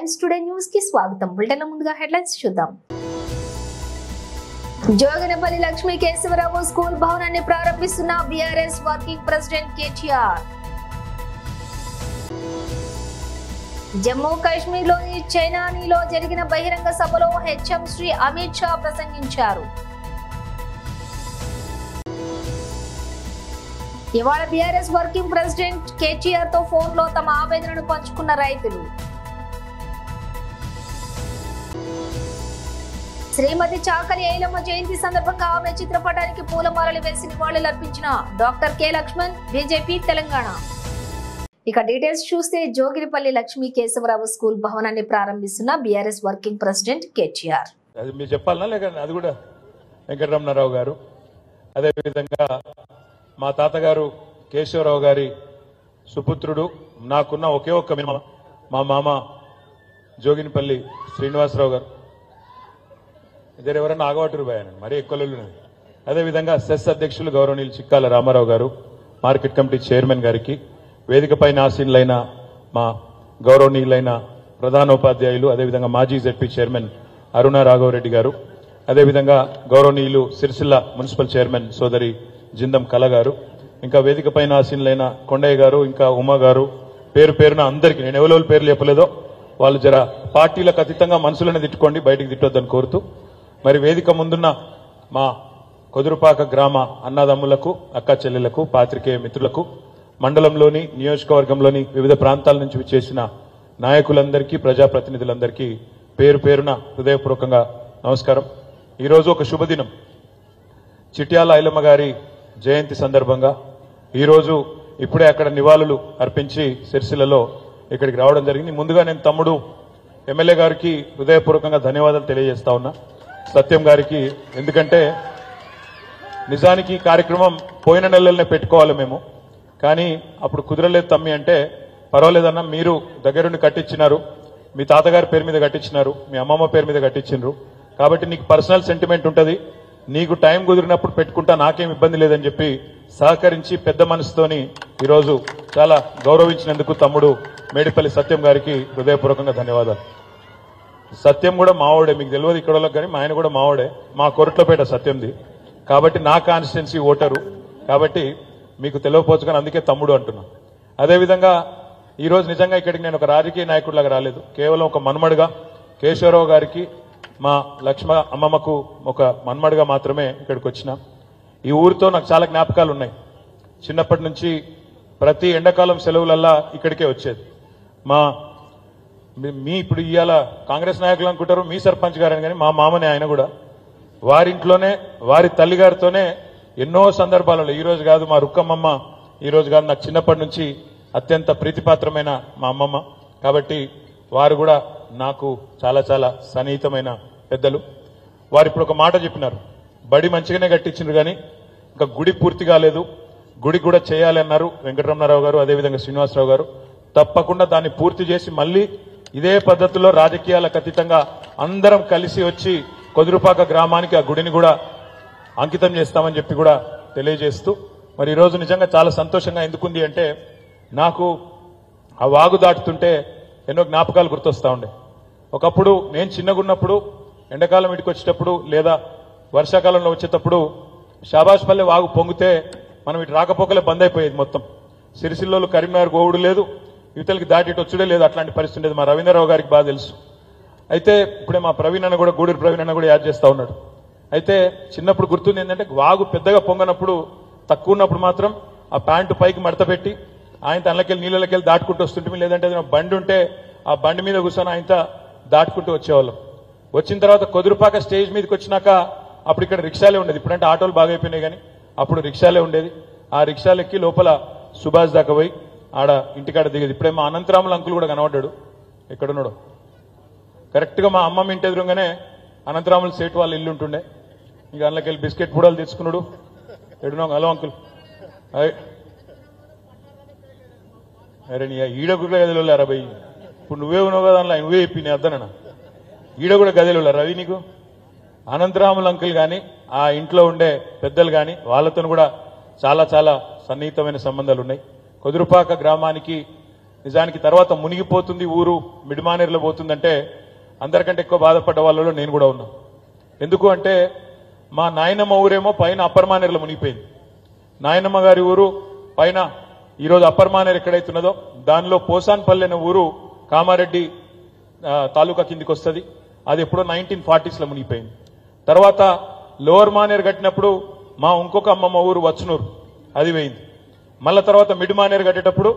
Times today news కి స్వాగతం. Bulletin ముందుగా హెడ్లైన్స్ చూద్దాం. జోగినపల్లి లక్ష్మీ కేశవరావు స్కూల్ భవనాన్ని ప్రారంభిస్తున్న BRS working president KTR. Jammu కాశ్మీర్లోని చైనానీలో జరిగిన బహిరంగ సభలో హెచ్ఎం శ్రీ అమిత్ షా ప్రసంగించారు. ఇవాళ బీఆర్ఎస్ వర్కింగ్ ప్రెసిడెంట్ కేటీఆర్ తో ఫోన్ లో తమ ఆవేదనను పంచుకున్న రైతులు. శ్రీమతి చాకలి ఐలమ్మ జయంతి సందర్భంగా ఆమె చిత్రపటానికి పూలమాలలు వేసి నివాళులర్పించిన doctor K Laxman, BJP Telangana. ఇక డీటెయిల్స్ చూస్తే జోగినపల్లి లక్ష్మీ కేశవరావు స్కూల్ భవనాన్ని ప్రారంభిస్తున్న బీఆర్ఎస్ వర్కింగ్ ప్రెసిడెంట్ కేటీఆర్. అది మీరు చెప్పాలనా లేక అది కూడా వెంకటరమణారావు గారు, అదేవిధంగా మా తాతగారు కేశవరావు గారి సుపుత్రుడు, నాకున్న ఒకే ఒక్క మా మామ జోగినపల్లి శ్రీనివాసరావు గారు, ఇద్దరు ఎవరన్నా ఆగవటరు పోయాను మరీ ఎక్కువ. అదేవిధంగా సెస్ అధ్యక్షులు గౌరవనీయులు చిక్కాల రామారావు గారు, మార్కెట్ కమిటీ చైర్మన్ గారికి, వేదికపైన ఆసీనులైన మా గౌరవనీయులైన ప్రధానోపాధ్యాయులు, అదేవిధంగా మాజీ జెడ్పీ చైర్మన్ అరుణ రాఘవరెడ్డి గారు, అదేవిధంగా గౌరవనీయులు సిరిసిల్ల మున్సిపల్ చైర్మన్ సోదరి జిందం కళ గారు, ఇంకా వేదికపైన ఆసీనులైన కొండయ్య గారు, ఇంకా ఉమా గారు, పేరు పేరున అందరికీ, నేను ఎవరెవరి పేర్లు చెప్పలేదో వాళ్ళు జర పార్టీలకు అతీతంగా మనసులను తిట్టుకోండి, బయటికి తిట్టొద్దని కోరుతూ, మరి వేదిక ముందున్న మా కొదురుపాక గ్రామ అన్నదమ్ములకు, అక్క చెల్లెలకు, పాత్రికేయ మిత్రులకు, మండలంలోని నియోజకవర్గంలోని వివిధ ప్రాంతాల నుంచి విచ్చేసిన నాయకులందరికీ, ప్రజాప్రతినిధులందరికీ పేరు పేరున హృదయపూర్వకంగా నమస్కారం. ఈరోజు ఒక శుభదినం. చిట్యాల ఐలమ్మ గారి జయంతి సందర్భంగా ఈరోజు ఇప్పుడే అక్కడ నివాళులు అర్పించి సిరిసిల్లలో ఇక్కడికి రావడం జరిగింది. ముందుగా నేను తమ్ముడు ఎమ్మెల్యే గారికి హృదయపూర్వకంగా ధన్యవాదాలు తెలియజేస్తా ఉన్నా, సత్యం గారికి. ఎందుకంటే నిజానికి ఈ కార్యక్రమం పోయిన నెలలనే పెట్టుకోవాలి మేము, కానీ అప్పుడు కుదరలేదు తమ్మి అంటే, పర్వాలేదన్నా మీరు దగ్గరుండి కట్టించినారు, మీ తాతగారి పేరు మీద కట్టించినారు, మీ అమ్మమ్మ పేరు మీద కట్టించినారు, కాబట్టి నీకు పర్సనల్ సెంటిమెంట్ ఉంటుంది, నీకు టైం కుదిరినప్పుడు పెట్టుకుంటా, నాకేం ఇబ్బంది లేదని చెప్పి సహకరించి పెద్ద మనసుతోని ఈరోజు చాలా గౌరవించినందుకు తమ్ముడు మేడిపల్లి సత్యం గారికి హృదయపూర్వకంగా ధన్యవాదాలు. సత్యం కూడా మావాడే, మీకు తెలియదు ఇక్కడ వాళ్ళకి, కానీ మా ఆయన కూడా మావాడే, మా కొరట్లపేట సత్యంది, కాబట్టి నా కాన్స్టిట్యున్సీ ఓటరు, కాబట్టి మీకు తెలియకపోవచ్చు, కానీ అందుకే తమ్ముడు అంటున్నా. అదేవిధంగా ఈరోజు నిజంగా ఇక్కడికి నేను ఒక రాజకీయ నాయకుడిలాగా రాలేదు, కేవలం ఒక మన్మడుగా కేశవరావు గారికి, మా లక్ష్మ అమ్మమ్మకు ఒక మన్మడుగా మాత్రమే ఇక్కడికి వచ్చిన. ఈ ఊరితో నాకు చాలా జ్ఞాపకాలు ఉన్నాయి. చిన్నప్పటి నుంచి ప్రతి ఎండాకాలం సెలవులల్లా ఇక్కడికే వచ్చేది. మీ ఇప్పుడు ఇవాళ కాంగ్రెస్ నాయకులు అనుకుంటారు మీ సర్పంచ్ గారని, కానీ మా మామనే ఆయన కూడా, వారింట్లోనే వారి తల్లిగారితోనే ఎన్నో సందర్భాలలో, ఈ రోజు కాదు మా రుక్కమ్మమ్మ, ఈ రోజు కాదు నాకు చిన్నప్పటి నుంచి అత్యంత ప్రీతిపాత్రమైన మా అమ్మమ్మ, కాబట్టి వారు కూడా నాకు చాలా చాలా సన్నిహితమైన పెద్దలు. వారు ఇప్పుడు ఒక మాట చెప్పినారు, బడి మంచిగానే కట్టించారు కానీ ఇంకా గుడి పూర్తి కాలేదు, గుడి కూడా చేయాలి అన్నారు వెంకటరమణారావు గారు, అదేవిధంగా శ్రీనివాసరావు గారు. తప్పకుండా దాన్ని పూర్తి చేసి మళ్ళీ ఇదే పద్ధతిలో రాజకీయాలకు అతీతంగా అందరం కలిసి వచ్చి కొదురుపాక గ్రామానికి ఆ గుడిని కూడా అంకితం చేస్తామని చెప్పి కూడా తెలియజేస్తూ, మరి ఈరోజు నిజంగా చాలా సంతోషంగా ఎందుకుంది అంటే, నాకు ఆ వాగు దాటుతుంటే ఎన్నో జ్ఞాపకాలు గుర్తొస్తా ఉండే. ఒకప్పుడు నేను చిన్నగున్నప్పుడు ఎండాకాలం ఇంటికి వచ్చేటప్పుడు లేదా వర్షాకాలంలో వచ్చేటప్పుడు షాబాష్పల్లె వాగు పొంగితే మనం ఇటు రాకపోకలే బంద్ అయిపోయేది మొత్తం. సిరిసిల్లోలు కరీంనగర్ గోవుడు లేదు, యువతలకి దాటి ఇటు వచ్చుడే లేదు, అట్లాంటి పరిస్థితి ఉండేది. మా రవీంద్రరావు గారికి బాగా తెలుసు. అయితే ఇప్పుడే మా ప్రవీణ్ అన్న కూడా, గూడూరు ప్రవీణ్ అన్న కూడా యాడ్ చేస్తా ఉన్నాడు. అయితే చిన్నప్పుడు గుర్తుంది ఏంటంటే, వాగు పెద్దగా పొంగనప్పుడు, తక్కువ ఉన్నప్పుడు మాత్రం ఆ ప్యాంటు పైకి మడత పెట్టి ఆయన తనకెళ్ళి నీళ్ళకెళ్ళి దాటుకుంటూ వస్తుంటే, లేదంటే ఏదైనా బండి ఉంటే ఆ బండి మీద కూర్చొని ఆయన దాటుకుంటూ వచ్చేవాళ్ళం. వచ్చిన తర్వాత కొదురుపాక స్టేజ్ మీదకి వచ్చినాక అప్పుడు ఇక్కడ రిక్షాలే ఉండేది, ఇప్పుడంటే ఆటోలు బాగా అయిపోయినాయి, కానీ అప్పుడు రిక్షాలే ఉండేది. ఆ రిక్షాలు ఎక్కి లోపల సుభాష్ దాకా పోయి ఆడ ఇంటికాడ దిగేది. ఇప్పుడే మా అనంతరాముల అంకుల్ కూడా కనబడ్డాడు, ఎక్కడున్నాడు, కరెక్ట్గా మా అమ్మమ్మ ఇంటి ఎదురుగానే అనంతరాముల సేటు వాళ్ళ ఇల్లు ఉంటుండే. ఇంకా అందులోకెళ్ళి బిస్కెట్ పూడలు తెచ్చుకున్నాడు. ఎడునో హలో అంకుల్, అరే నీ ఈడ కూడా గదిలో రవి, ఇప్పుడు నువ్వే ఉన్నావు కదా అందులో, నువ్వే చెప్పి నీ అద్దనన్నా, ఈడ కూడా గదిలో రవి నీకు. అనంతరాముల అంకుల్ కానీ ఆ ఇంట్లో ఉండే పెద్దలు కానీ వాళ్ళతో కూడా చాలా చాలా సన్నిహితమైన సంబంధాలు ఉన్నాయి. కొదురుపాక గ్రామానికి నిజానికి తర్వాత మునిగిపోతుంది ఊరు మిడిమానేరులో పోతుందంటే అందరికంటే ఎక్కువ బాధపడ్డ వాళ్ళలో నేను కూడా ఉన్నా. ఎందుకు అంటే మా నాయనమ్మ ఊరేమో పైన అప్పర్ మానేరులో మునిగిపోయింది. నాయనమ్మ గారి ఊరు పైన ఈరోజు అప్పర్ మానేరు ఎక్కడైతున్నదో దానిలో పోసాన్పల్లి అనే ఊరు కామారెడ్డి తాలూకా కిందికి వస్తుంది. అది ఎప్పుడో 1940s లో మునిగిపోయింది. తర్వాత లోవర్ మానేరు కట్టినప్పుడు మా ఇంకొక అమ్మమ్మ ఊరు వచ్చనూరు అది పోయింది. మళ్ళా తర్వాత మిడ్ మానేరు కట్టేటప్పుడు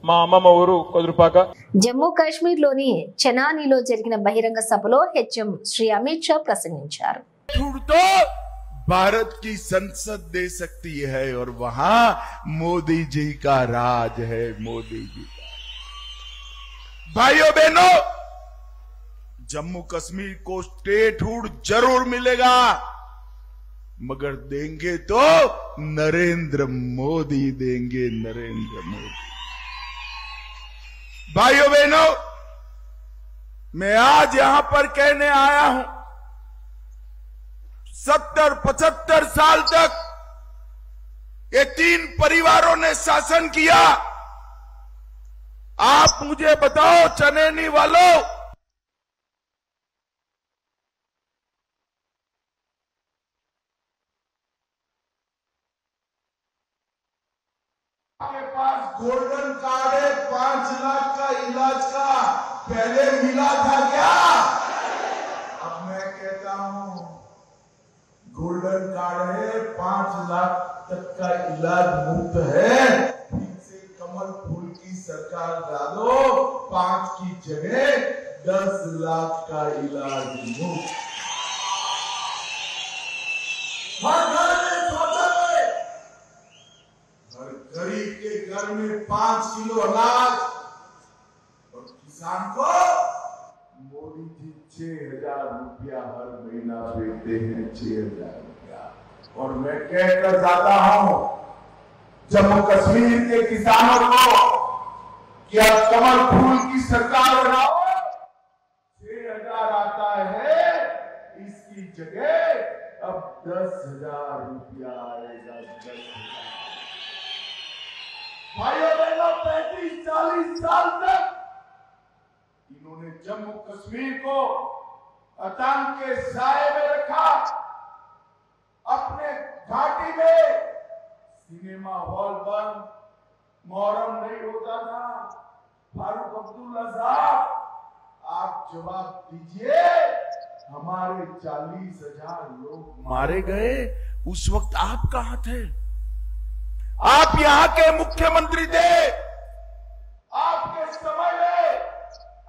మా అమ్మమ్మ ఊరు కొదురుపాక. జమ్మూ కాశ్మీర్ లోని చెనానిలో జరిగిన బహిరంగ సభలో హెచ్ఎం శ్రీ అమిత్ షా ప్రసంగించారు. भारत की संसद दे सकती है और वहां मोदी जी का राज है, मोदी जी का। भाइयों बहनों, जम्मू कश्मीर को स्टेटहुड जरूर मिलेगा, मगर देंगे तो नरेंद्र मोदी देंगे, नरेंद्र मोदी। भाइयों बहनों, मैं आज यहां पर कहने आया हूं 70-75 साल तक ये 3 परिवारों ने शासन किया। आप मुझे बताओ चनैनी वालों, आपके पास गोल्डन कार्ड है 5 लाख का इलाज का, पहले मिला था क्या? अब मैं कहता हूं गोल्डन कार्ड है 5 लाख तक का इलाज मुफ्त है, फिर से कमल फूल की सरकार डालो, 5 की जगह 10 लाख का इलाज मुफ्त। हर घर में शौचालय, हर गरीब के घर में 5 किलो अनाज, और किसान को मोदी जी 6,000 रुपया हर महीना देते हैं, 6,000 रुपया। और मैं कहकर जाता हूं जम्मू कश्मीर के किसानों को कि आप कमल फूल की सरकार बनाओ, 6,000 आता है, इसकी जगह अब 10,000 रुपया आएगा, 10,000। भाइयों बहनों, 35-40 साल तक इन्होंने जम्मू कश्मीर को आतंक के साए में रखा। अपने घाटी में सिनेमा हॉल बंद, मोहर्रम नहीं होता था। फारूक अब्दुल्ला साहब, आप जवाब दीजिए, हमारे 40,000 लोग मारे गए, उस वक्त आप कहां थे? आप यहां के मुख्यमंत्री थे। आपके समय में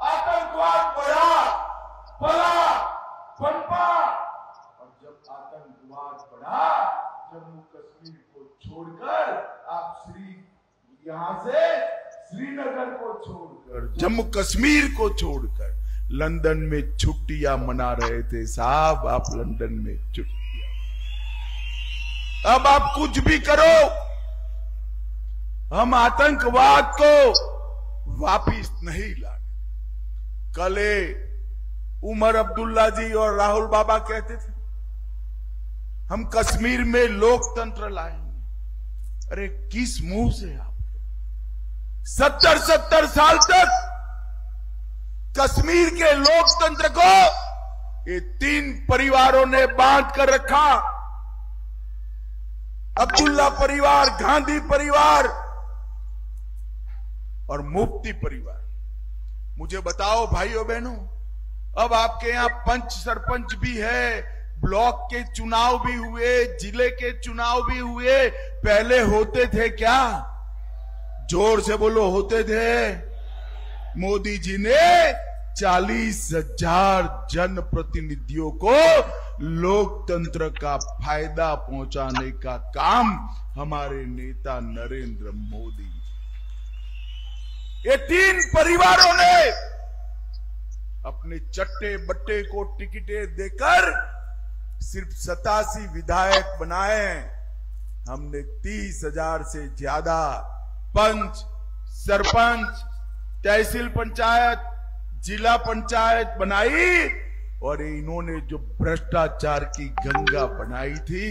आतंकवाद बढ़ा, फला, पनपा, और जब आतंकवाद बढ़ा, जम्मू कश्मीर को छोड़कर आप यहां से श्रीनगर को छोड़कर, जम्मू कश्मीर को छोड़कर लंदन में छुट्टियां मना रहे थे। साहब, आप लंदन में छुट्टियां, अब आप कुछ भी करो, हम आतंकवाद को वापिस नहीं लाने। कल उमर अब्दुल्ला जी और राहुल बाबा कहते थे हम कश्मीर में लोकतंत्र लाएंगे। अरे किस मुंह से आप? 70 साल तक कश्मीर के लोकतंत्र को ये 3 परिवारों ने बांध कर रखा। अब्दुल्ला परिवार, गांधी परिवार और मुफ्ती परिवार। मुझे बताओ भाइयों बहनों, अब आपके यहां पंच सरपंच भी है, ब्लॉक के चुनाव भी हुए, जिले के चुनाव भी हुए, पहले होते थे क्या? जोर से बोलो, होते थे? मोदी जी ने 40,000 जनप्रतिनिधियों को लोकतंत्र का फायदा पहुंचाने का काम हमारे नेता नरेंद्र मोदी, ये 3 परिवारों ने अपने चट्टे बट्टे को टिकटें देकर सिर्फ 87 विधायक बनाए। हमने 30,000 से ज्यादा पंच, सरपंच, तहसील पंचायत, जिला पंचायत बनाई, और इन्होंने जो भ्रष्टाचार की गंगा बनाई थी,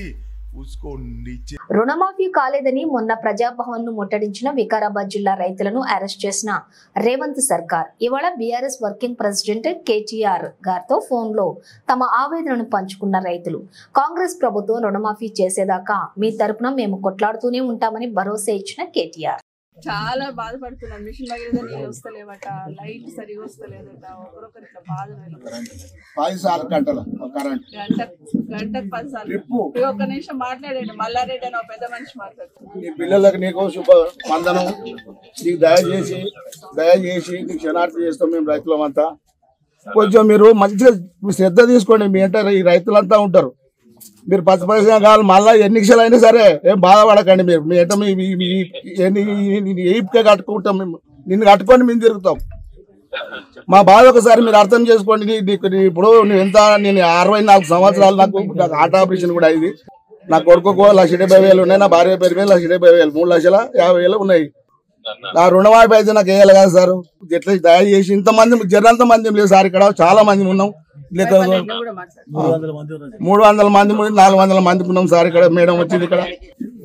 उसको नीचे రుణమాఫీ కాలేదని మొన్న ప్రజాభవన్ ను ముట్టడించిన వికారాబాద్ జిల్లా రైతులను అరెస్ట్ చేసిన రేవంత్ సర్కార్ ఇవాళ బీఆర్ఎస్ వర్కింగ్ ప్రెసిడెంట్ కేటీఆర్ గారితో ఫోన్ లో తమ ఆవేదనను పంచుకున్న రైతులు కాంగ్రెస్ ప్రభుత్వం రుణమాఫీ చేసేదాకా మీ తరపున మేము కొట్లాడుతూనే ఉంటామని భరోసా ఇచ్చిన కేటీఆర్. చాలా బాధపడుతున్నాం. మిషన్ దగ్గర నీళ్ళు వస్తలేవట, లైట్ సరిగా వస్తలేదట, ఒకరొకరు ఇట్లా బాధ 10 సార్లు గంటకు 10 సార్లు. ఒక్క నిమిషం మాట్లాడండి. మల్లారెడ్డి అని ఒక పెద్ద మనిషి మాట్లాడుతున్నారు. నీ పిల్లలకు నీకు శుభ వందనం. నీకు దయచేసి నీకు క్షణార్థి చేస్తాం మేము రైతులమంతా. కొంచెం మీరు మంచిగా శ్రద్ధ తీసుకోండి. మీ అంటే ఈ రైతులంతా ఉంటారు. మీరు 10 పైసలు కావాలి మళ్ళీ ఎన్ని నిమిషాలు అయినా సరే ఏం బాధపడకండి. మీరు మీ అంటే ఏపుకే కట్టుకుంటాం. మేము నిన్ను కట్టుకొని మేము తిరుగుతాం. మా బాధ ఒకసారి మీరు అర్థం చేసుకోండి. ఇప్పుడు నేను 64 సంవత్సరాలు నాకు హార్ట్ ఆపరేషన్ కూడా అయింది. నా కొడుకు 1,70,000 ఉన్నాయి. నా భార్య పేరు మీద 1,70,000 3,50,000 ఉన్నాయి. నా రుణమాఫీ అయితే నాకు వేయాలి కదా సార్. ఎట్లా దయచేసి ఇంతమంది జనంత మంది లేదు సార్. ఇక్కడ చాలా మంది ఉన్నాం. 300 మంది 400 మంది ఉన్నాం సార్. ఇక్కడ మేడం వచ్చింది. ఇక్కడ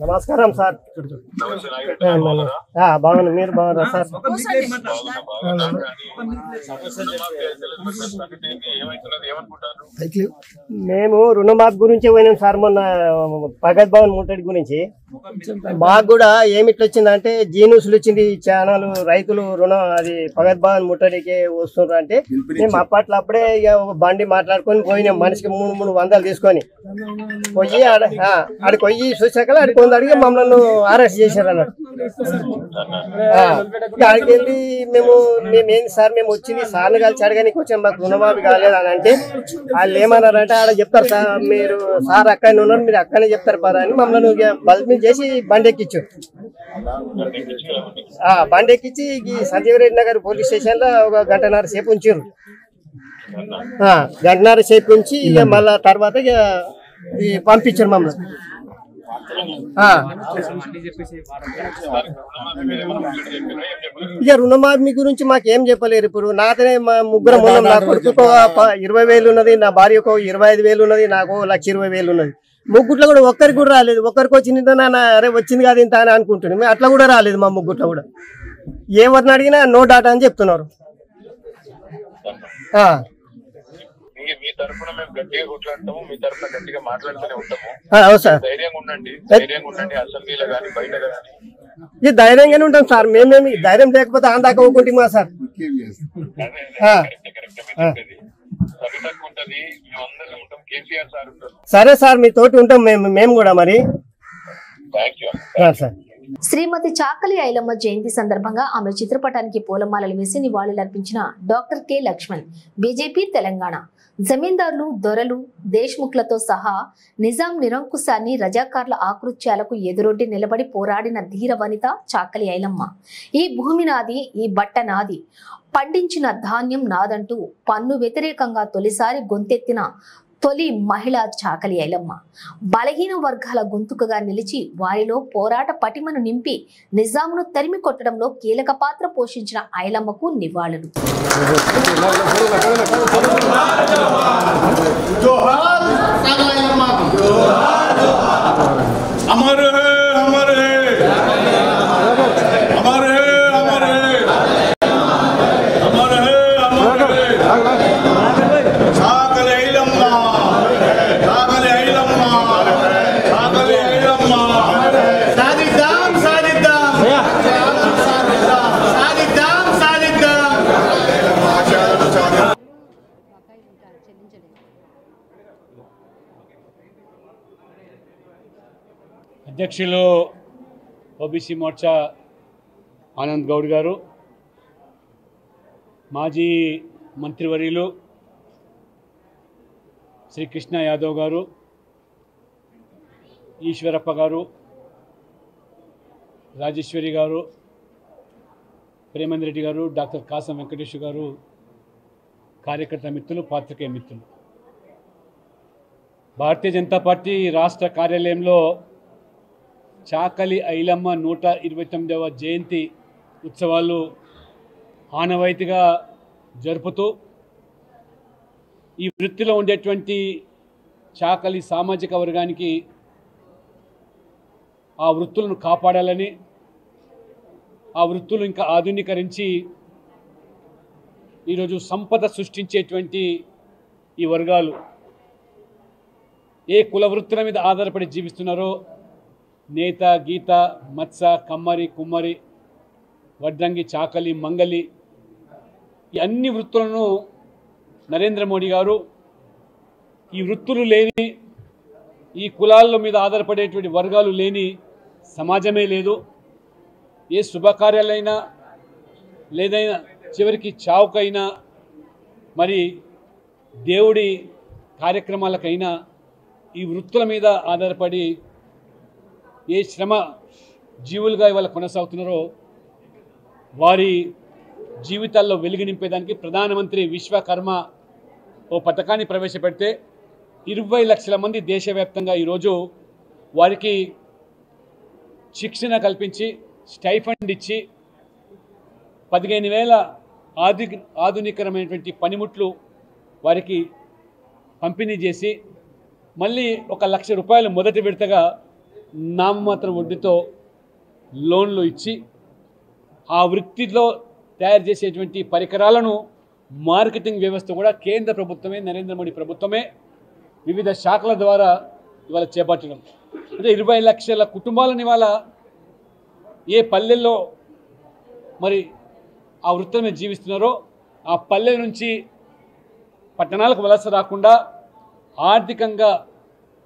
నమస్కారం సార్. బాగున్నా, మీరు బాగున్నారా సార్? మేము రుణమాఫీ గురించి పోయినాం సార్. మొన్న ప్రగతి భవన్ ముట్టడి గురించి మాకు కూడా ఏమిట్లు వచ్చిందంటే జీన్యూస్లు వచ్చింది. ఛానల్ రైతులు రుణం అది ప్రగతి భవన్ ముట్టడికి వస్తున్నారు అంటే మేము అప్పట్లప్పుడే బండి మాట్లాడుకొని పోయినాం. మనిషికి 300 తీసుకొని పోయి ఆడికి పోయి చూసాక ఆడికి అడిగి మమ్మల్ని అరెస్ట్ చేశారు అన్నట్టు. ఆడికి వెళ్ళి మేమేంటి సార్ మేము వచ్చింది సార్ని కలిసి అడగానికి వచ్చాం, మాకు రుణమాఫీ కాలేదు అని అంటే వాళ్ళు ఏమన్నారంటే ఆడ చెప్తారు సార్, మీరు సార్ అక్కడనే ఉన్నారు, మీరు అక్కడనే చెప్తారు పదా అని మమ్మల్ని బల్బ్ చేసి బండి ఎక్కించు. బండి ఎక్కించి ఈ సంజీవరెడ్డి నగర్ పోలీస్ స్టేషన్ లో ఒక 1.5 గంట సేపు ఉంచారు. 1.5 గంట సేపు ఉంచి ఇక మళ్ళా తర్వాత ఇక పంపించారు మమ్మల్ని. ఇక రుణమాఫీ గురించి మాకేం చెప్పలేరు. ఇప్పుడు నాతోనే మా ముగ్గురం ఉన్నాం. నా కొడుకు 20,000 ఉన్నది, నా భార్యకు 25,000 ఉన్నది, నాకు 1,20,000 ఉన్నది. ముగ్గుట్లో కూడా ఒక్కరికి కూడా రాలేదు. ఒక్కరికి వచ్చింది అరే వచ్చింది కాదు ఇంత అని అనుకుంటున్నాం. అట్లా కూడా రాలేదు మా ముగ్గుట్లో కూడా. ఎవరిని అడిగినా నో డాటా అని చెప్తున్నారు. మీ తరఫున మేము గట్టిగా కొట్లాడతాము, మీ తరఫున గట్టిగా మాట్లాడుతూనే ఉంటాము. అవును సార్, ధైర్యంగా ఉండండి. అసెంబ్లీలో కానీ బయట కానీ ఇది ధైర్యంగానే ఉంటాం సార్. మేమేమి ధైర్యం లేకపోతే ఆందాక ఒకటి మా సార్. సరే సార్, మీ తోటి ఉంటాం మేము కూడా మరి. సార్ శ్రీమతి చాకలి ఐలమ్మ జయంతి సందర్భంగా ఆమె చిత్రపటానికి పూలమాలలు వేసి నివాళులర్పించిన doctor K Laxman BJP Telangana. జమీందారులు, దొరలు, దేశ్ముఖ్లతో సహా నిజాం నిరంకుశాన్ని, రజాకార్ల ఆకృత్యాలకు ఎదురొడ్డి నిలబడి పోరాడిన ధీర వనిత చాకలి ఐలమ్మ. ఈ భూమి నాది, ఈ బట్ట నాది, పండించిన ధాన్యం నాదంటూ పన్ను వ్యతిరేకంగా తొలిసారి గొంతెత్తిన తొలి మహిళ చాకలి ఐలమ్మ. బలహీన వర్గాల గొంతుకగా నిలిచి వారిలో పోరాట పటిమను నింపి నిజామును తరిమి కొట్టడంలో కీలక పాత్ర పోషించిన ఐలమ్మకు నివాళులు. అధ్యక్షులు ఓబీసీ మోర్చా ఆనంద్ గౌడ్ గారు, మాజీ మంత్రివర్యులు శ్రీ కృష్ణ యాదవ్ గారు, ఈశ్వరప్ప గారు, రాజేశ్వరి గారు, ప్రేమేంద్ర రెడ్డి గారు, డాక్టర్ కాసం వెంకటేశ్వర గారు, కార్యకర్త మిత్రులు, పాత్రికేయ మిత్రులు, భారతీయ జనతా పార్టీ రాష్ట్ర కార్యాలయంలో చాకలి ఐలమ్మ 129వ జయంతి ఉత్సవాలు ఆనవాయితీగా జరుపుతూ ఈ వృత్తిలో ఉండేటువంటి చాకలి సామాజిక వర్గానికి ఆ వృత్తులను కాపాడాలని, ఆ వృత్తులు ఇంకా ఆధునీకరించి ఈరోజు సంపద సృష్టించేటువంటి ఈ వర్గాలు ఏ కుల వృత్తుల మీద ఆధారపడి జీవిస్తున్నారో, నేత, గీత, మత్స, కమ్మరి, కుమ్మరి, వడ్రంగి, చాకలి, మంగలి, ఈ అన్ని వృత్తులను నరేంద్ర మోడీ గారు ఈ వృత్తులు లేని, ఈ కులాల మీద ఆధారపడేటువంటి వర్గాలు లేని సమాజమే లేదు. ఏ శుభకార్యాలైనా లేదైనా చివరికి చావుకైనా మరి దేవుడి కార్యక్రమాలకైనా ఈ వృత్తుల మీద ఆధారపడి ఏ శ్రమ జీవులుగా ఇవాళ కొనసాగుతున్నారో వారి జీవితాల్లో వెలుగు నింపేదానికి ప్రధానమంత్రి విశ్వకర్మ ఓ పథకాన్ని ప్రవేశపెడితే 20 లక్షల మంది దేశవ్యాప్తంగా ఈరోజు వారికి శిక్షణ కల్పించి స్టైఫండ్ ఇచ్చి 15,000 ఆధునికరమైనటువంటి పనిముట్లు వారికి పంపిణీ చేసి మళ్ళీ 1 లక్ష రూపాయలు మొదటి విడతగా నామమాత్ర వడ్డీతో లోన్లు ఇచ్చి ఆ వృత్తిలో తయారు చేసేటువంటి పరికరాలను మార్కెటింగ్ వ్యవస్థ కూడా కేంద్ర ప్రభుత్వమే, నరేంద్ర మోడీ ప్రభుత్వమే వివిధ శాఖల ద్వారా ఇవాళ చేపట్టడం. అంటే 20 లక్షల కుటుంబాలను ఇవాళ ఏ పల్లెల్లో మరి ఆ వృత్తి మీద జీవిస్తున్నారో ఆ పల్లె నుంచి పట్టణాలకు వలస రాకుండా ఆర్థికంగా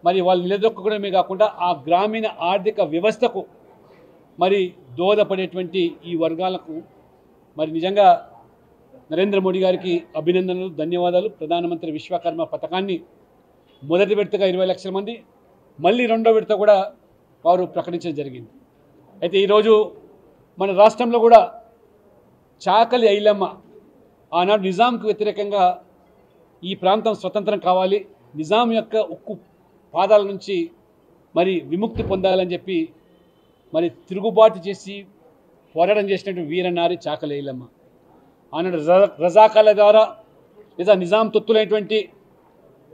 మరి వాళ్ళు నిలదొక్కడమే కాకుండా ఆ గ్రామీణ ఆర్థిక వ్యవస్థకు మరి దోహదపడేటువంటి ఈ వర్గాలకు మరి నిజంగా నరేంద్ర మోడీ గారికి అభినందనలు, ధన్యవాదాలు. ప్రధానమంత్రి విశ్వకర్మ పథకాన్ని మొదటి విడతగా 20 లక్షల మంది, మళ్ళీ రెండో విడత కూడా వారు ప్రకటించడం జరిగింది. అయితే ఈరోజు మన రాష్ట్రంలో కూడా చాకలి ఐలమ్మ ఆనాడు నిజాంకు వ్యతిరేకంగా ఈ ప్రాంతం స్వతంత్రం కావాలి, నిజాం యొక్క ఉక్కు పాదాల నుంచి మరి విముక్తి పొందాలని చెప్పి మరి తిరుగుబాటు చేసి పోరాటం చేసినటువంటి వీరనారి చాకలి ఐలమ్మ. ఆనాడు రజాకాల ద్వారా లేదా నిజాం తొత్తులైనటువంటి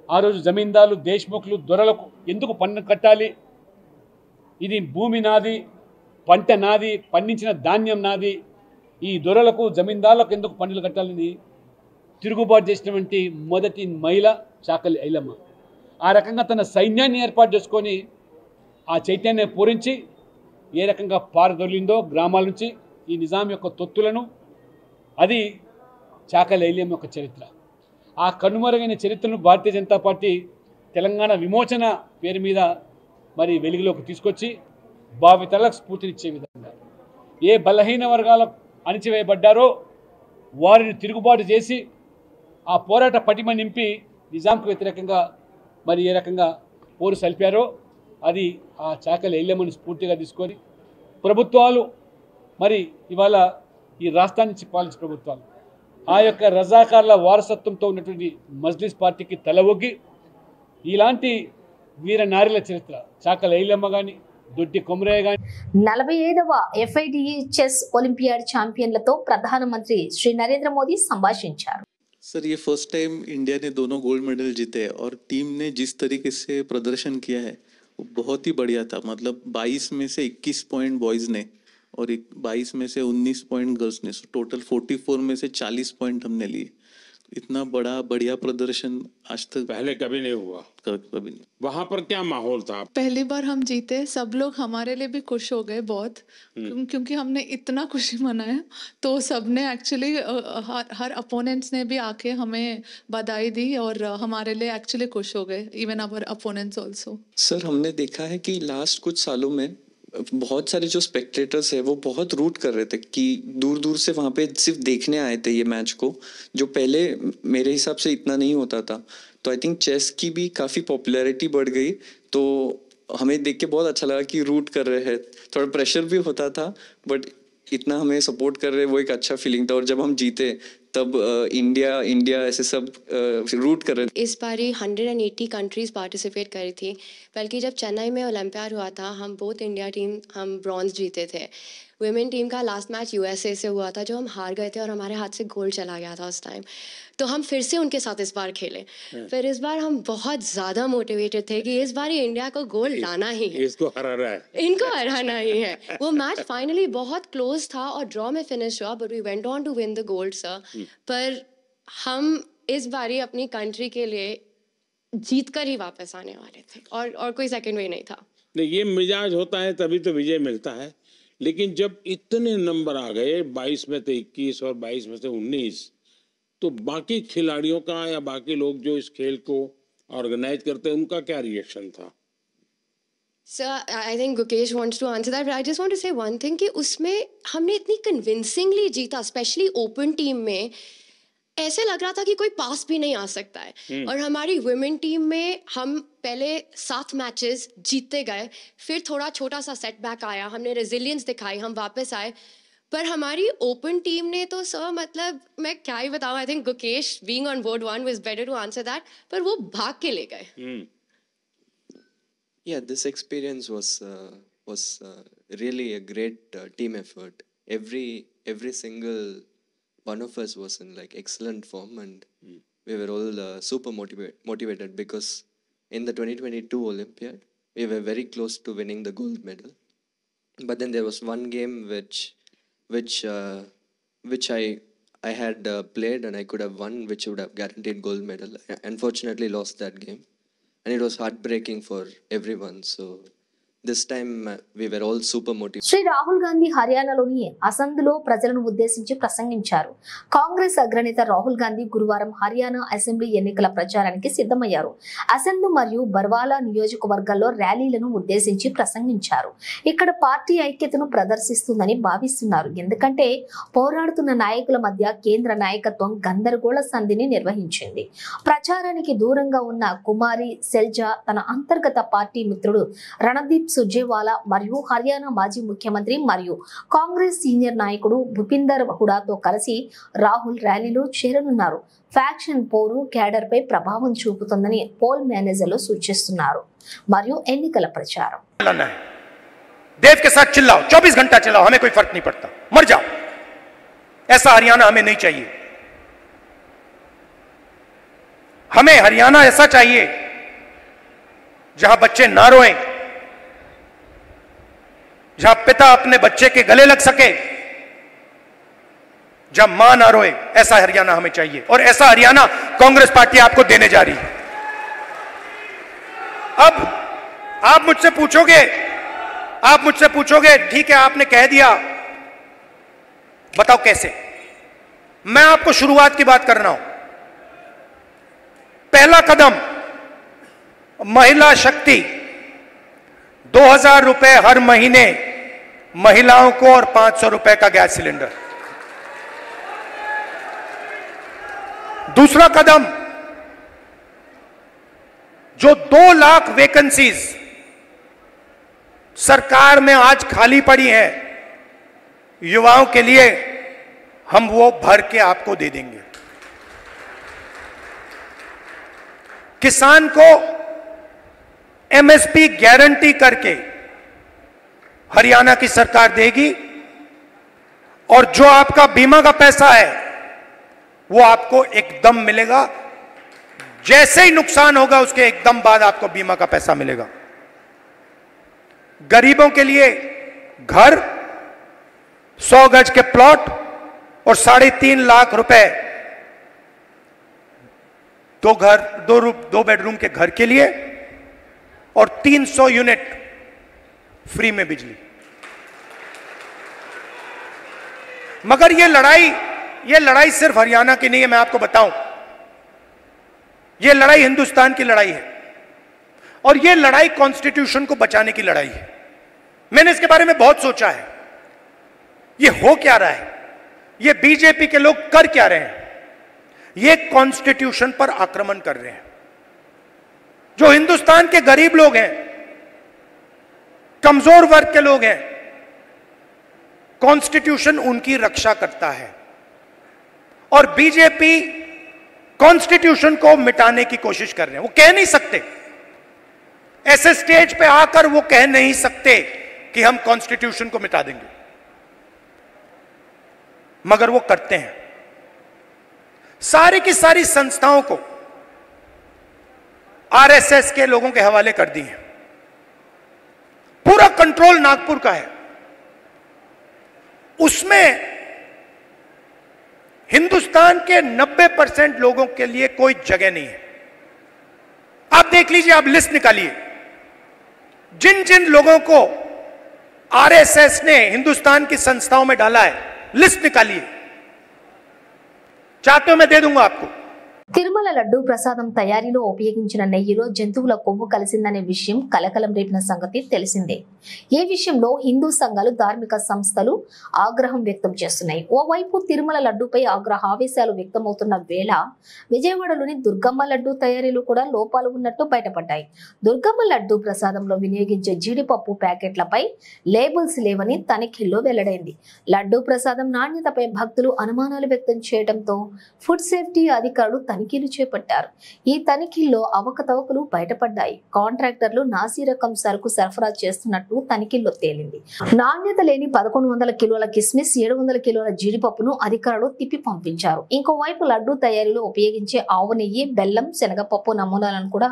ఆ రోజు జమీందారులు, దేశ్ముఖులు, దొరలకు ఎందుకు పన్ను కట్టాలి, ఇది భూమి నాది, పంట నాది, పండించిన ధాన్యం నాది, ఈ దొరలకు జమీందారులకు ఎందుకు పన్నులు కట్టాలని తిరుగుబాటు చేసినటువంటి మొదటి మహిళ చాకలి ఐలమ్మ. ఆ రకంగా తన సైన్యాన్ని ఏర్పాటు చేసుకొని ఆ చైతన్యాన్ని పూరించి ఏ రకంగా పారదొలిందో గ్రామాల నుంచి ఈ నిజాం యొక్క తొత్తులను, అది చాకలి ఐలమ్మ యొక్క చరిత్ర. ఆ కనుమరుగైన చరిత్రను భారతీయ జనతా పార్టీ తెలంగాణ విమోచన పేరు మీద మరి వెలుగులోకి తీసుకొచ్చి భావితరాలకు స్ఫూర్తినిచ్చే విధంగా ఏ బలహీన వర్గాలు అణిచివేయబడ్డారో వారిని తిరుగుబాటు చేసి ఆ పోరాట పటిమ నింపి నిజాంకు వ్యతిరేకంగా మరి ఏ రకంగా పోరు సల్పారో అది ఆ చాకలి ఐలమ్మని స్ఫూర్తిగా తీసుకొని ప్రభుత్వాలు మరి ఇవాళ ఈ రాష్ట్రాన్ని పాలించే ప్రభుత్వాలు ఆ యొక్క రజాకార్ల వారసత్వంతో ఉన్నటువంటి మజ్లిస్ పార్టీకి తల ఒగ్గి ఇలాంటి వీర నారీల చరిత్ర చాకలి ఐలమ్మ కానీ, దొడ్డి కొమరయ్య కానీ 45వ FIDE చెస్ ఒలింపియాడ్ ఛాంపియన్లతో ప్రధానమంత్రి శ్రీ నరేంద్ర మోదీ సంభాషించారు. सर, ये फर्स्ट टाइम इंडिया ने दोनों गोल्ड मेडल जीते और टीम ने जिस तरीके से प्रदर्शन किया है वो बहुत ही बढ़िया था. मतलब 22 में से 21 पॉइंट बॉयज ने और 22 में से 19 पॉइंट गर्ल्स ने, टोटल 44 में से 40 पॉइंट हमने लिए. इतना बढ़िया प्रदर्शन आज तक पहले कभी नहीं हुआ. कभी नहीं. वहां पर क्या माहौल था? पहली बार हम जीते, सब लोग हमारे लिए भी खुश हो गए बहुत, क्योंकि हमने इतना खुशी मनाया. तो सबने एक्चुअली हर अपोनेंट्स ने भी आके हमें बधाई दी और हमारे लिए एक्चुअली खुश हो गए, even our opponents also. Sir, हमने देखा है कि लास्ट कुछ सालों में बहुत सारे जो स्पेक्टेटर्स है वो बहुत रूट कर रहे थे कि दूर दूर से वहाँ पे सिर्फ देखने आए थे ये मैच को, जो पहले मेरे हिसाब से इतना नहीं होता था. तो आई थिंक चेस की भी काफ़ी पॉपुलैरिटी बढ़ गई. तो हमें देख के बहुत अच्छा लगा कि रूट कर रहे हैं. थोड़ा प्रेशर भी होता था बट इतना हमें सपोर्ट कर रहे, वो एक अच्छा फीलिंग था. और जब हम जीते तब इंडिया ऐसे सब रूट कर रहे थे. इस बार 180 कंट्रीज पार्टिसिपेट करी थी, बल्कि जब चेन्नई में ओलंपियाड हुआ था हम बोथ इंडिया टीम हम ब्रॉन्ज जीते थे. वुमेन टीम का लास्ट मैच यूएसए से हुआ था, जो हम हार गए थे और हमारे हाथ से गोल चला गया था उस टाइम। तो हम फिर से उनके साथ इस बार खेले। फिर इस बार हम बहुत ज़्यादा मोटिवेटेड थे कि इस बार इंडिया को गोल लाना ही है, इसको हराना है, इनको हराना ही है। वो मैच फाइनली बहुत क्लोज था और ड्रॉ में फिनिश हुआ, but we went on to win the gold sir. पर हम इस बारी अपनी कंट्री के लिए जीत कर ही वापस आने वाले थे, और कोई सेकंड वे नहीं था। नहीं, ये मिजाज होता है तभी तो विजय मिलता है। लेकिन जब इतने नंबर आ गए, 22 में से 21 और 22 में से 19, तो बाकी खिलाड़ियों का या बाकी लोग जो इस खेल को ऑर्गेनाइज करते हैं, उनका क्या रिएक्शन था? Sir, I think Gukesh wants to answer that, but I just want to say one thing कि उसमें हमने इतनी कन्विंसिंगली जीता, स्पेशली ओपन टीम में ऐसे लग रहा था कि कोई पास भी नहीं आ सकता है। और हमारी वुमेन टीम में हम पहले 7 मैचेस जीतते गए, फिर थोड़ा छोटा सा सेटबैक आया, हमने रेजिलियंस दिखाई, हम वापस आए। पर हमारी ओपन टीम ने तो सर मतलब मैं क्या ही बताऊं, I think Gukesh being on board 1 was better to answer that, पर वो भाग के ले गए। Yeah, this experience was really a great team effort. Every single one of us was in like excellent form, and we were all super motivated because in the 2022 Olympiad we were very close to winning the gold medal, but then there was one game which I had played and I could have won, which would have guaranteed gold medal. I unfortunately lost that game, and it was heartbreaking for everyone. So this time we were all super motivated. Shri Rahul Gandhi హర్యానాలోని అసంద్లో ప్రజలను ఉద్దేశించి ప్రసంగించారు. కాంగ్రెస్ అగ్రనేత రాహుల్ గాంధీ గురువారం Haryana assembly ఎన్నికల ప్రచారానికి సిద్ధమయ్యారు. అసంద్ మరియు బర్వాలా నియోజకవర్గాల్లో ర్యాలీలను ఉద్దేశించి ప్రసంగించారు. ఇక్కడ పార్టీ ఐక్యతను ప్రదర్శిస్తుందని భావిస్తున్నారు. ఎందుకంటే పోరాడుతున్న నాయకుల మధ్య కేంద్ర నాయకత్వం గందరగోళ సంధిని నిర్వహించింది. ప్రచారానికి దూరంగా ఉన్న కుమారి సెల్జా తన అంతర్గత పార్టీ మిత్రుడు రణదీప్ సుర్జేవాలా మరియు హర్యానా మాజీ ముఖ్యమంత్రి మరియు కాంగ్రెస్ సీనియర్ నాయకుడు భూపిందర్ హుడాతో కలిసి రాహుల్ ర్యాలీలో చేరనున్నారు. ఫ్యాక్షన్ పోరు క్యాడర్ పై ప్రభావం చూపుతుందని పోల్ మేనేజర్లు సూచిస్తున్నారు. మరియు ఎన్నికల ప్రచారం देव के साथ चिल्लाओ, 24 घंटा चिल्लाओ, हमें कोई फर्क नहीं पड़ता, मर जाओ। ऐसा हरियाणा हमें नहीं चाहिए। हमें हरियाणा ऐसा चाहिए जहां बच्चे ना रोएं, जहां पिता अपने बच्चे के गले लग सके, जहां मां ना रोए। ऐसा हरियाणा हमें चाहिए, और ऐसा हरियाणा कांग्रेस पार्टी आपको देने जा रही है। अब आप मुझसे पूछोगे ठीक है, आपने कह दिया, बताओ कैसे। मैं आपको शुरुआत की बात कर रहा हूं। पहला कदम महिला शक्ति, 2000 रुपए हर महीने महिलाओं को और 500 रुपए का गैस सिलेंडर। दूसरा कदम, जो 2 लाख वैकेंसीज सरकार में आज खाली पड़ी है युवाओं के लिए, हम वो भर के आपको दे देंगे। किसान को एमएसपी गारंटी करके हरियाणा की सरकार देगी, और जो आपका बीमा का पैसा है वो आपको एकदम मिलेगा। जैसे ही नुकसान होगा उसके एकदम बाद आपको बीमा का पैसा मिलेगा। गरीबों के लिए घर, 100 गज के प्लॉट और 3.5 लाख रुपए 2 बेडरूम के घर के लिए, और 300 यूनिट फ्री में बिजली। मगर ये लड़ाई सिर्फ हरियाणा की नहीं है, मैं आपको बताऊं, ये लड़ाई हिंदुस्तान की लड़ाई है, और ये लड़ाई कॉन्स्टिट्यूशन को बचाने की लड़ाई है। मैंने इसके बारे में बहुत सोचा है, ये हो क्या रहा है, ये बीजेपी के लोग कर क्या रहे हैं। ये कॉन्स्टिट्यूशन पर आक्रमण कर रहे हैं। जो हिंदुस्तान के गरीब लोग हैं, कमजोर वर्ग के लोग हैं, कॉन्स्टिट्यूशन उनकी रक्षा करता है, और बीजेपी कॉन्स्टिट्यूशन को मिटाने की कोशिश कर रहे हैं। वो कह नहीं सकते, ऐसे स्टेज पे आकर वो कह नहीं सकते कि हम कॉन्स्टिट्यूशन को मिटा देंगे। मगर वो करते हैं। सारी की सारी संस्थाओं को आरएसएस के लोगों के हवाले कर दी है। पूरा कंट्रोल नागपुर का है, उसमें हिंदुस्तान के 90% लोगों के लिए कोई जगह नहीं है। आप देख लीजिए, आप लिस्ट निकालिए, जिन जिन लोगों को आरएसएस ने हिंदुस्तान की संस्थाओं में डाला है, लिस्ट निकालिए, चाहते हो मैं दे दूंगा आपको। తిరుమల లడ్డూ ప్రసాదం తయారీలో ఉపయోగించిన నెయ్యిలో జంతువుల కొవ్వు కలిసిందనే విషయం కలకలం రేపిన సంగతి తెలిసిందే. ఈ విషయంలో హిందూ సంఘాలు, ధార్మిక సంస్థలు ఆగ్రహం వ్యక్తం చేస్తున్నాయి. ఓవైపు తిరుమల లడ్డూపై ఆగ్రహావేశాలు వ్యక్తమవుతున్న వేళ విజయవాడలోని దుర్గమ్మ లడ్డూ తయారీలో కూడా లోపాలు ఉన్నట్టు బయటపడ్డాయి. దుర్గమ్మ లడ్డూ ప్రసాదంలో వినియోగించే జీడిపప్పు ప్యాకెట్లపై లేబుల్స్ లేవని తనిఖీల్లో వెల్లడైంది. లడ్డూ ప్రసాదం నాణ్యతపై భక్తులు అనుమానాలు వ్యక్తం చేయడంతో ఫుడ్ సేఫ్టీ అధికారులు తనిఖీలు చేపట్టారు. ఈ తనిఖీల్లో అవకతవకలు బయటపడ్డాయి. కాంట్రాక్టర్లు నాసీ రకం సరుకు సరఫరా చేస్తున్నట్టు తనిఖీల్లో తేలింది. నాణ్యత లేని 1100 కిలోల కిస్మిస్, 700 కిలోల జీడిపప్పును అధికారులు తిప్పి పంపించారు. ఇంకోవైపు లడ్డూ తయారీలో ఉపయోగించే ఆవు నెయ్యి, బెల్లం, శనగపప్పు నమూనాలను కూడా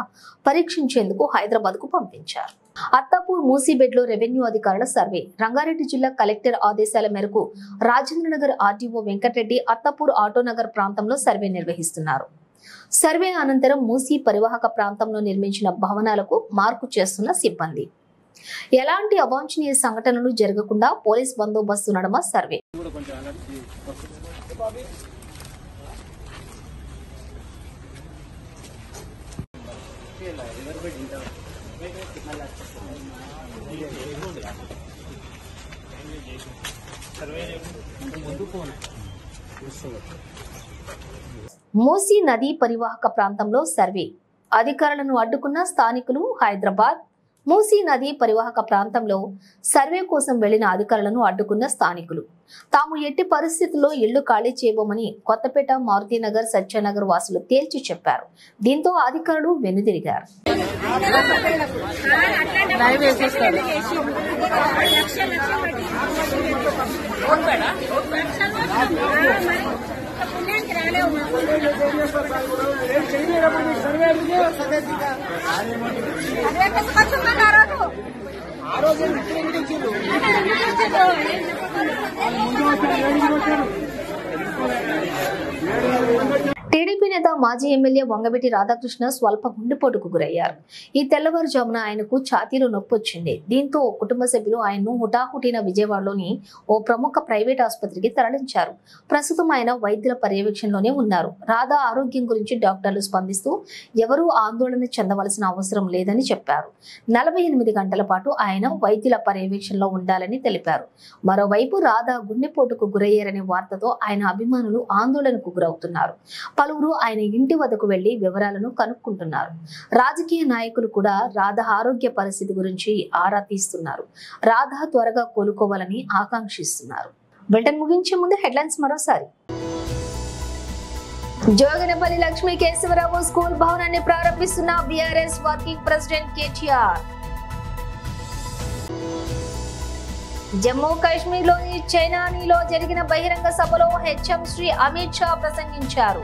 పరీక్షించేందుకు హైదరాబాద్ కు పంపించారు. అత్తాపూర్ మూసీబెడ్ లో రెవెన్యూ అధికారుల సర్వే. రంగారెడ్డి జిల్లా కలెక్టర్ ఆదేశాల మేరకు రాజేంద్రనగర్ ఆర్టీఓ వెంకటరెడ్డి అత్తాపూర్ ఆటోనగర్ ప్రాంతంలో సర్వే నిర్వహిస్తున్నారు. సర్వే అనంతరం మూసీ పరివాహక ప్రాంతంలో నిర్మించిన భవనాలకు మార్కు చేస్తున్న సిబ్బంది. ఎలాంటి అవాంఛనీయ సంఘటనలు జరగకుండా పోలీస్ బందోబస్తు నడుమ సర్వే. మూసీ నదీ పరివాహక ప్రాంతంలో సర్వే. అధికారులను అడ్డుకున్న స్థానికులు. హైదరాబాద్ మూసీ నదీ పరివాహక ప్రాంతంలో సర్వే కోసం వెళ్లిన అధికారులను అడ్డుకున్న స్థానికులు. తాము ఎట్టి పరిస్థితుల్లో ఇళ్లు ఖాళీ చేయబోమని కొత్తపేట, మారుతినగర్, సత్యనగర్ వాసులు తేల్చి చెప్పారు. దీంతో అధికారులు వెనుదిరిగారు. టీడీపీ నేత మాజీ ఎమ్మెల్యే వంగవీటి రాధాకృష్ణ స్వల్ప గుండెపోటుకు గురయ్యారు. ఈ తెల్లవారుజామున ఆయనకు ఛాతీలో నొప్పి వచ్చింది. దీంతో కుటుంబ సభ్యులు ఆయన్ను హుటాహుటిన విజయవాడలోని ఓ ప్రముఖ ప్రైవేట్ ఆసుపత్రికి తరలించారు. ప్రస్తుతం ఆయన వైద్యుల పర్యవేక్షణలోనే ఉన్నారు. రాధా ఆరోగ్యం గురించి డాక్టర్లు స్పందిస్తూ ఎవరూ ఆందోళన చెందవలసిన అవసరం లేదని చెప్పారు. 48 గంటల పాటు ఆయన వైద్యుల పర్యవేక్షణలో ఉండాలని తెలిపారు. మరోవైపు రాధా గుండెపోటుకు గురయ్యారనే వార్తతో ఆయన అభిమానులు ఆందోళనకు గురవుతున్నారు. పలువురు ఆయన ఇంటి వద్దకు వెళ్లి వివరాలను కనుక్కుంటున్నారు. రాజకీయ నాయకులు కూడా రాధ ఆరోగ్య పరిస్థితి గురించి ఆరా తీస్తున్నారు. రాధ త్వరగా కోలుకోవాలని ఆకాంక్షిస్తున్నారు. బులెటిన్ ముగించే ముందు హెడ్లైన్స్ మరోసారి. జోగినపల్లి లక్ష్మీ కేశవరావు స్కూల్ భవనాన్ని ప్రారంభిస్తున్న BRS working president KTR. Jammu Kashmir లోని చైనానీలో జరిగిన బహిరంగ సభలో హెచ్ఎం శ్రీ అమిత్ షా ప్రసంగించారు.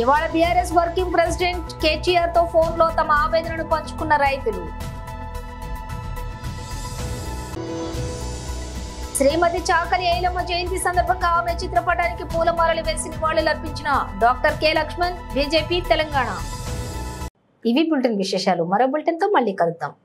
ఇవాళ బీఆర్ఎస్ వర్కింగ్ ప్రెసిడెంట్ కేటీఆర్ తో ఫోన్ లో తమ ఆవేదనను పంచుకున్న రైతులు. శ్రీమతి చాకలి ఐలమ్మ జయంతి సందర్భంగా ఆమె చిత్రపటానికి పూలమాలలు వేసి నివాళులర్పించిన doctor K Laxman, BJP Telangana. ఇవి బులెటిన్ విశేషాలు. మరో బులెటిన్ తో మళ్ళీ కలుద్దాం.